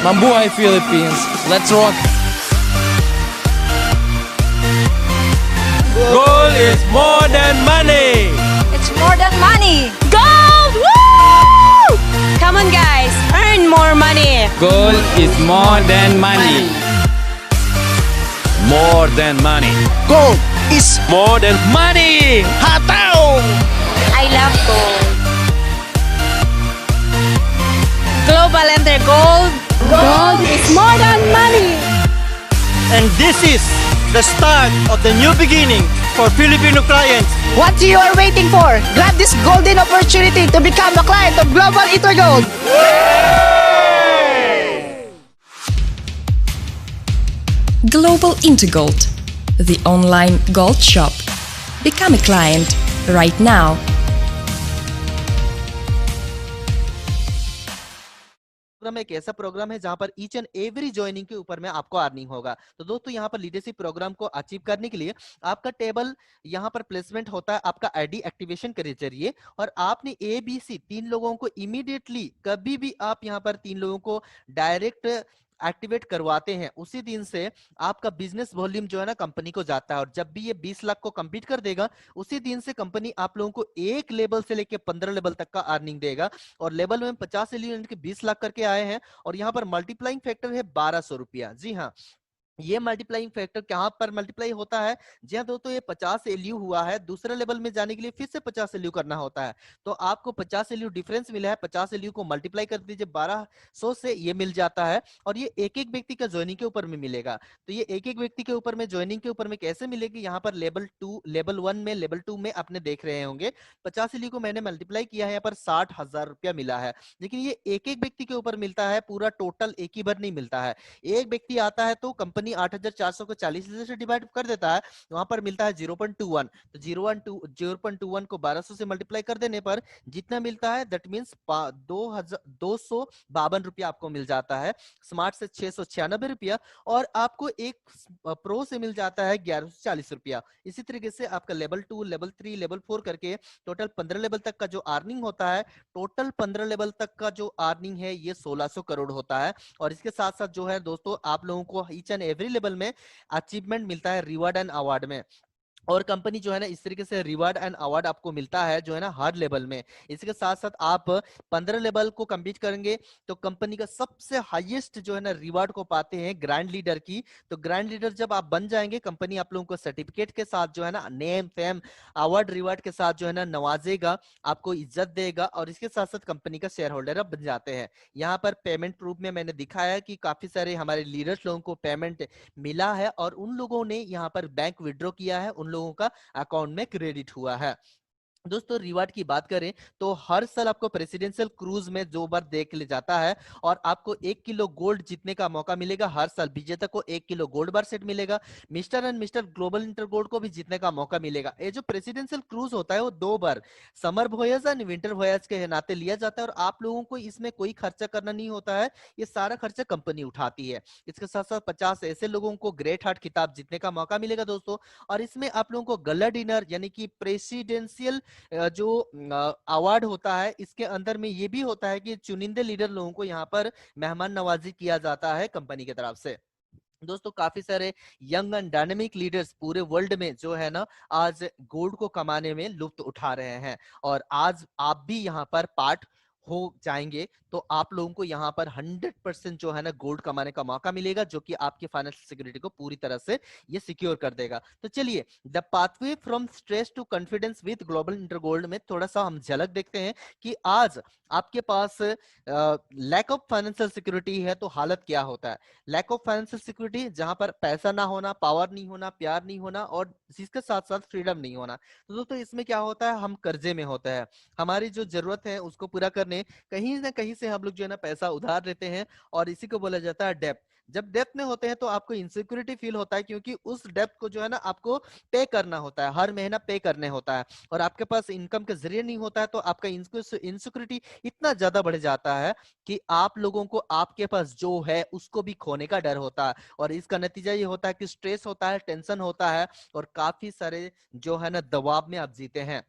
Mabuhay Philippines. Let's rock. Gold is more than money. It's more than money. Gold! Woo! Come on, guys, earn more money. Gold is more than money. More than money. Gold is More than money. hataw! I love gold. Global Enter Gold. Gold is more than money. And this is the start of the new beginning for Filipino clients. What you are waiting for? Grab this golden opportunity to become a client of Global Intergold. Global Intergold, the online gold shop. Become a client right now. Program एक ऐसा programme है जहां पर each and every joining के ऊपर में आपको earning होगा। तो दोस्तों यहाँ पर लीडरशिप प्रोग्राम को अचीव करने के लिए आपका टेबल यहाँ पर प्लेसमेंट होता है आपका आईडी एक्टिवेशन के जरिए, और आपने ABC 3 लोगों को इमीडिएटली कभी भी आप यहाँ पर 3 लोगों को डायरेक्ट एक्टिवेट करवाते हैं, उसी दिन से आपका बिजनेस वॉल्यूम जो है ना कंपनी को जाता है। और जब भी ये 20 लाख को कंप्लीट कर देगा, उसी दिन से कंपनी आप लोगों को एक लेवल से लेके 15 लेवल तक का अर्निंग देगा। और लेवल में 50 से लेकर 20 लाख करके आए हैं, और यहाँ पर मल्टीप्लाइंग फैक्टर है 1200 रुपया। जी हाँ, ये मल्टीप्लाइंग फैक्टर कहां पर मल्टीप्लाई होता है? जी हाँ दोस्तों, ये 50 एलयू हुआ है, दूसरे लेवल में जाने के लिए फिर से 50 एलयू करना होता है। तो आपको 50 एलयू डिफरेंस मिला है, 50 एलयू को मल्टीप्लाई कर दीजिए 1200 से, ये मिल जाता है। और ये एक एक व्यक्ति का ज्वाइनिंग के ऊपर में मिलेगा। तो ये एक एक व्यक्ति के ऊपर में ज्वाइनिंग के ऊपर में कैसे मिलेगी? यहाँ पर लेवल 1 में, लेवल 2 में आपने देख रहे होंगे 50 एलयू को मैंने मल्टीप्लाई किया है, यहाँ पर 60,000 रुपया मिला है। लेकिन ये एक एक व्यक्ति के ऊपर मिलता है, पूरा टोटल एक ही बार नहीं मिलता है। एक व्यक्ति आता है तो कंपनी 8,400 को 40 से डिवाइड कर देता है, वहां पर मिलता है 0.21। तो 0.21 को 1200 से मल्टीप्लाई कर देने पर जितना मिलता है दैट मींस 252 रुपया आपको मिल जाता है। स्मार्ट से 696 रुपया, और आपको एक प्रो से मिल जाता है 1140 रुपया। इसी तरीके से आपका लेवल 2, लेवल 3, लेवल 4 करके टोटल 15 लेवल तक का जो अर्निंग होता है, टोटल 15 लेवल तक का जो अर्निंग है ये 1600 करोड़ होता है। और इसके साथ साथ जो है दोस्तों, आप लोगों को ईच एंड एवरी लेवल में अचीवमेंट मिलता है रिवार्ड एंड अवार्ड में। और कंपनी जो है ना इस तरीके से रिवार्ड एंड अवार्ड आपको मिलता है जो है ना हर लेवल में। इसके साथ साथ आप 15 लेवल को कंप्लीट करेंगे तो कंपनी का सबसे हाईएस्ट जो है ना रिवार्ड को पाते हैं ग्रैंड लीडर की। तो ग्रैंड लीडर जब आप बन जाएंगे, कंपनी आप लोगों को सर्टिफिकेट के साथ जो है ना नेम फेम अवार्ड रिवार्ड के साथ जो है ना नवाजेगा, आपको इज्जत देगा, और इसके साथ साथ कंपनी का शेयर होल्डर आप बन जाते हैं। यहाँ पर पेमेंट प्रूफ में मैंने दिखाया कि काफी सारे हमारे लीडर्स लोगों को पेमेंट मिला है, और उन लोगों ने यहाँ पर बैंक विड्रॉ किया है, उन लोगों का अकाउंट में क्रेडिट हुआ है। दोस्तों रिवार्ड की बात करें तो हर साल आपको प्रेसिडेंशियल क्रूज में 2 बार देख ले जाता है, और आपको 1 किलो गोल्ड जीतने का मौका मिलेगा। हर साल विजेता को 1 किलो गोल्ड बार सेट मिलेगा। Mister and mister global inter gold को भी जीतने का मौका मिलेगा। ये जो प्रेसिडेंशियल क्रूज होता है वो 2 बार summer voyage and winter voyage के नाते लिया जाता है, और आप लोगों को इसमें कोई खर्चा करना नहीं होता है, ये सारा खर्चा कंपनी उठाती है। इसके साथ साथ 50 ऐसे लोगों को ग्रेट हार्ट खिताब जीतने का मौका मिलेगा दोस्तों। और इसमें आप लोगों को गला डिनर यानी कि प्रेसिडेंशियल जो अवार्ड होता है, इसके अंदर में ये भी होता है कि चुनिंदे लीडर लोगों को यहाँ पर मेहमान नवाजी किया जाता है कंपनी की तरफ से। दोस्तों काफी सारे यंग एंड डायनेमिक लीडर्स पूरे वर्ल्ड में जो है ना आज गोल्ड को कमाने में लुत्फ उठा रहे हैं, और आज आप भी यहाँ पर पार्ट हो जाएंगे तो आप लोगों को यहाँ पर 100% जो है ना गोल्ड कमाने का मौका मिलेगा, जो कि आपकी फाइनेंशियल सिक्योरिटी को पूरी तरह से ये सिक्योर कर देगा। तो चलिए the pathway from stress to confidence with global inter gold में थोड़ा सा हम झलक देखते हैं कि आज आपके पास लैक ऑफ फाइनेंशियल सिक्योरिटी है तो हालत क्या होता है। लैक ऑफ फाइनेंशियल सिक्योरिटी जहां पर पैसा ना होना, पावर नहीं होना, प्यार नहीं होना, और इसके साथ साथ फ्रीडम नहीं होना। तो दोस्तों इसमें क्या होता है, हम कर्जे में होते हैं, हमारी जो जरूरत है उसको पूरा करने कहीं ना कहीं से हम लोग जो है ना पैसा उधार लेते हैं, और इसी को बोला जाता है डेब्ट। जब डेप्थ में होते हैं तो आपको इनसिक्योरिटी फील होता है, क्योंकि उस डेप्थ को जो है ना आपको पे करना होता है, हर महीना पे करने होता है, और आपके पास इनकम के जरिए नहीं होता है, तो आपका इनसिक्योरिटी इतना ज्यादा बढ़ जाता है कि आप लोगों को आपके पास जो है उसको भी खोने का डर होता है, और इसका नतीजा ये होता है कि स्ट्रेस होता है, टेंशन होता है, और काफी सारे जो है ना दबाव में आप जीते हैं।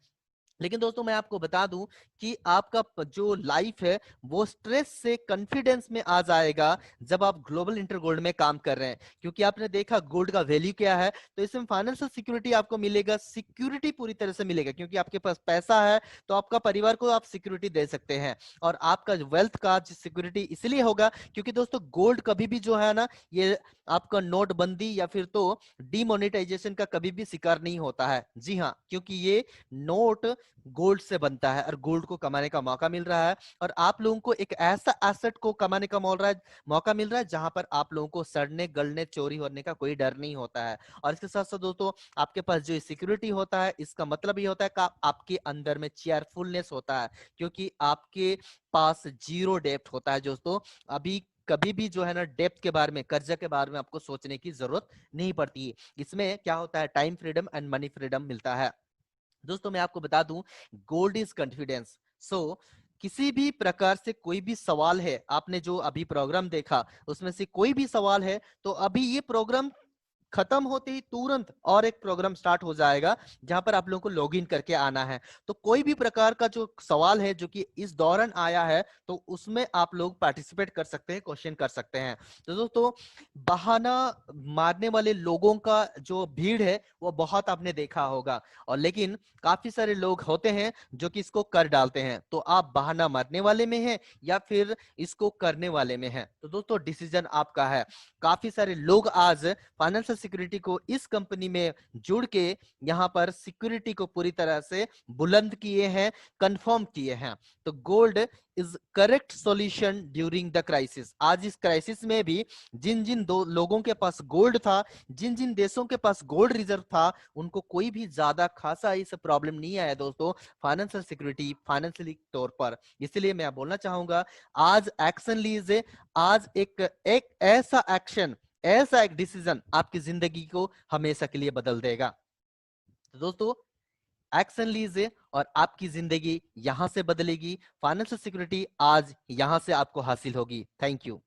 लेकिन दोस्तों मैं आपको बता दूं कि आपका जो लाइफ है वो स्ट्रेस से कॉन्फिडेंस में आ जाएगा जब आप ग्लोबल इंटर गोल्ड में काम कर रहे हैं, क्योंकि आपने देखा गोल्ड का वैल्यू क्या है, तो इसमें फाइनेंशियल सिक्योरिटी आपको मिलेगा, सिक्योरिटी पूरी तरह से मिलेगा, क्योंकि आपके पास पैसा है तो आपका परिवार को आप सिक्योरिटी दे सकते हैं, और आपका वेल्थ का सिक्योरिटी इसलिए होगा क्योंकि दोस्तों गोल्ड कभी भी जो है ना ये आपका नोटबंदी या फिर तो डिमोनेटाइजेशन का कभी भी शिकार नहीं होता है। जी हाँ, क्योंकि ये नोट गोल्ड से बनता है और गोल्ड को कमाने का मौका मिल रहा है, और आप लोगों को एक ऐसा एसेट को कमाने का मौका मिल रहा है जहां पर आप लोगों को सड़ने गलने चोरी होने का कोई डर नहीं होता है। और इसके साथ साथ दोस्तों आपके पास जो सिक्योरिटी होता है, इसका मतलब ये होता है कि आपके अंदर में चेयरफुलनेस होता है, क्योंकि आपके पास जीरो डेप्थ होता है दोस्तों। अभी कभी भी जो है ना डेप्थ के बारे में, कर्जा के बारे में आपको सोचने की जरूरत नहीं पड़ती। इसमें क्या होता है, time freedom and money freedom मिलता है। दोस्तों मैं आपको बता दूं, गोल्ड इज कॉन्फिडेंस। सो किसी भी प्रकार से कोई भी सवाल है, आपने जो अभी प्रोग्राम देखा उसमें से कोई भी सवाल है, तो अभी ये प्रोग्राम खत्म होते ही तुरंत और एक प्रोग्राम स्टार्ट हो जाएगा जहां पर आप लोगों को लॉगिन करके आना है। तो कोई भी प्रकार का जो सवाल है जो कि इस दौरान आया है तो उसमें आप लोग पार्टिसिपेट कर सकते हैं, क्वेश्चन कर सकते हैं। तो दोस्तों बहाना मारने वाले लोगों का जो भीड़ है वो बहुत आपने देखा होगा, और लेकिन काफी सारे लोग होते हैं जो कि इसको कर डालते हैं। तो आप बहाना मारने वाले में हैं या फिर इसको करने वाले में हैं, तो दोस्तों डिसीजन आपका है। काफी सारे लोग आज फाइनेंशियल सिक्योरिटी को इस कंपनी में जुड़ के यहां पर सिक्योरिटी को पूरी तरह से बुलंद किए हैं, कंफर्म किए हैं। तो gold is correct solution during the crisis. आज इस क्राइसिस में भी जिन जिन दो लोगों के पास गोल्ड था, जिन जिन देशों के पास गोल्ड रिजर्व था, उनको कोई भी ज्यादा खासा इस प्रॉब्लम नहीं आया दोस्तों फाइनेंशियल सिक्योरिटी फाइनेंशियली तौर पर। इसलिए मैं बोलना चाहूंगा आज एक्शन लीजिए, आज एक ऐसा एक्शन, ऐसा एक डिसीजन आपकी जिंदगी को हमेशा के लिए बदल देगा। तो दोस्तों एक्शन लीजिए और आपकी जिंदगी यहां से बदलेगी, फाइनेंशियल सिक्योरिटी आज यहां से आपको हासिल होगी। Thank you.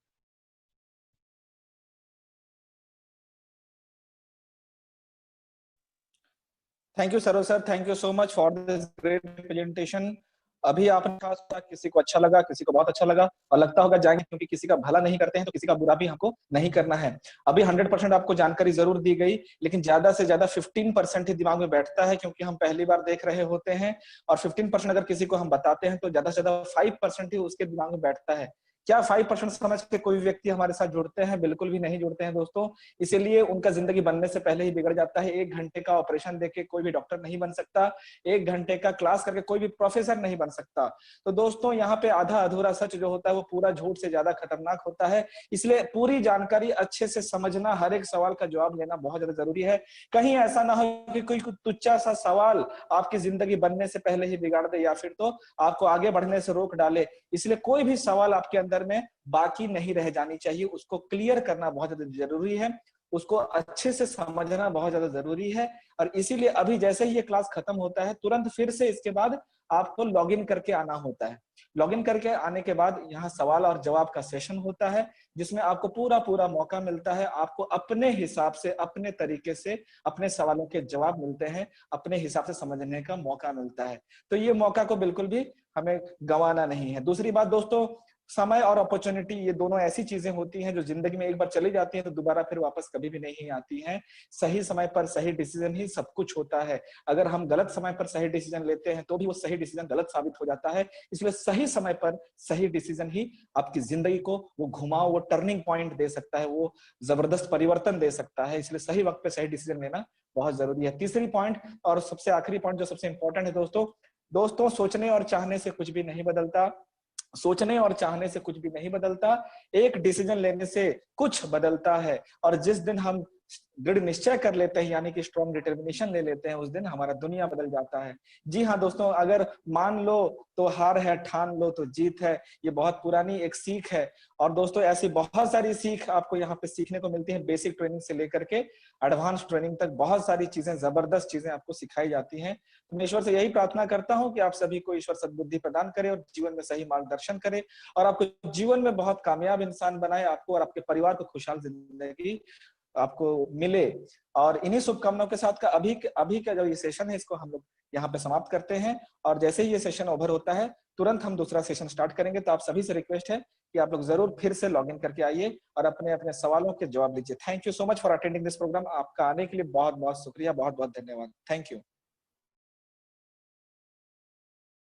Thank you Saroj sir, thank you so much for this great presentation. अभी आपने कहा था किसी को अच्छा लगा, किसी को बहुत अच्छा लगा, और लगता होगा जाएंगे, क्योंकि किसी का भला नहीं करते हैं तो किसी का बुरा भी हमको नहीं करना है। अभी 100% आपको जानकारी जरूर दी गई, लेकिन ज्यादा से ज्यादा 15% ही दिमाग में बैठता है, क्योंकि हम पहली बार देख रहे होते हैं, और 15% अगर किसी को हम बताते हैं तो ज्यादा से ज्यादा 5% ही उसके दिमाग में बैठता है। क्या 5% समझ के कोई व्यक्ति हमारे साथ जुड़ते हैं? बिल्कुल भी नहीं जुड़ते हैं दोस्तों। इसीलिए उनका जिंदगी बनने से पहले ही बिगड़ जाता है। 1 घंटे का ऑपरेशन देके कोई भी डॉक्टर नहीं बन सकता, 1 घंटे का क्लास करके कोई भी प्रोफेसर नहीं बन सकता। तो दोस्तों यहाँ पे आधा अधूरा सच जो होता है वो पूरा झूठ से ज्यादा खतरनाक होता है। इसलिए पूरी जानकारी अच्छे से समझना, हर एक सवाल का जवाब लेना बहुत ज्यादा जरूरी है। कहीं ऐसा ना हो कि कोई तुच्चा सा सवाल आपकी जिंदगी बनने से पहले ही बिगाड़ दे या फिर तो आपको आगे बढ़ने से रोक डाले। इसलिए कोई भी सवाल आपके अंदर में बाकी नहीं रह जानी चाहिए, उसको क्लियर करना बहुत ज्यादा जरूरी है, उसको अच्छे से समझना बहुत ज्यादा जरूरी है। और इसीलिए अभी जैसे ही ये क्लास खत्म होता है तुरंत फिर से इसके बाद आपको लॉगिन करके आना होता है। लॉगिन करके आने के बाद यहाँ सवाल और जवाब का सेशन होता है, जिसमें आपको पूरा मौका मिलता है। आपको अपने हिसाब से, अपने तरीके से अपने सवालों के जवाब मिलते हैं, अपने हिसाब से समझने का मौका मिलता है। तो ये मौका को बिल्कुल भी हमें गंवाना नहीं है। दूसरी बात दोस्तों, समय और अपॉर्चुनिटी ये दोनों ऐसी चीजें होती हैं जो जिंदगी में एक बार चली जाती हैं तो दोबारा फिर वापस कभी भी नहीं आती हैं। सही समय पर सही डिसीजन ही सब कुछ होता है। अगर हम गलत समय पर सही डिसीजन लेते हैं तो भी वो सही डिसीजन गलत साबित हो जाता है। इसलिए सही समय पर सही डिसीजन ही आपकी जिंदगी को वो घुमाओ, वो टर्निंग पॉइंट दे सकता है, वो जबरदस्त परिवर्तन दे सकता है। इसलिए सही वक्त पे सही डिसीजन लेना बहुत जरूरी है। तीसरी पॉइंट और सबसे आखिरी पॉइंट जो सबसे इंपॉर्टेंट है दोस्तों, सोचने और चाहने से कुछ भी नहीं बदलता। सोचने और चाहने से कुछ भी नहीं बदलता, एक डिसीजन लेने से कुछ बदलता है। और जिस दिन हम दृढ़ निश्चय कर लेते हैं, यानी कि स्ट्रॉन्ग डिटर्मिनेशन ले लेते हैं, उस दिन हमारा दुनिया बदल जाता है। जी हाँ दोस्तों, अगर मान लो तो हार है, ठान लो तो जीत है, ये बहुत पुरानी एक सीख है। और दोस्तों ऐसी बहुत सारी सीख आपको यहाँ पे सीखने को मिलती है, बेसिक ट्रेनिंग से लेकर के एडवांस ट्रेनिंग तक बहुत सारी चीजें, जबरदस्त चीजें आपको सिखाई जाती हैं। तो मैं ईश्वर से यही प्रार्थना करता हूँ कि आप सभी को ईश्वर सद्बुद्धि प्रदान करे और जीवन में सही मार्गदर्शन करे और आपको जीवन में बहुत कामयाब इंसान बनाए, आपको और आपके परिवार को खुशहाल जिंदगी आपको मिले। और इन्हीं शुभकामनाओं के साथ का अभी का जो ये सेशन है, इसको हम लोग यहाँ पे समाप्त करते हैं। और जैसे ही ये सेशन ओवर होता है, तुरंत हम दूसरा सेशन स्टार्ट करेंगे। तो आप सभी से रिक्वेस्ट है कि आप लोग जरूर फिर से लॉग इन करके आइए और अपने अपने सवालों के जवाब दीजिए। Thank you so much for attending this program. आपका आने के लिए बहुत बहुत शुक्रिया, बहुत बहुत धन्यवाद। Thank you.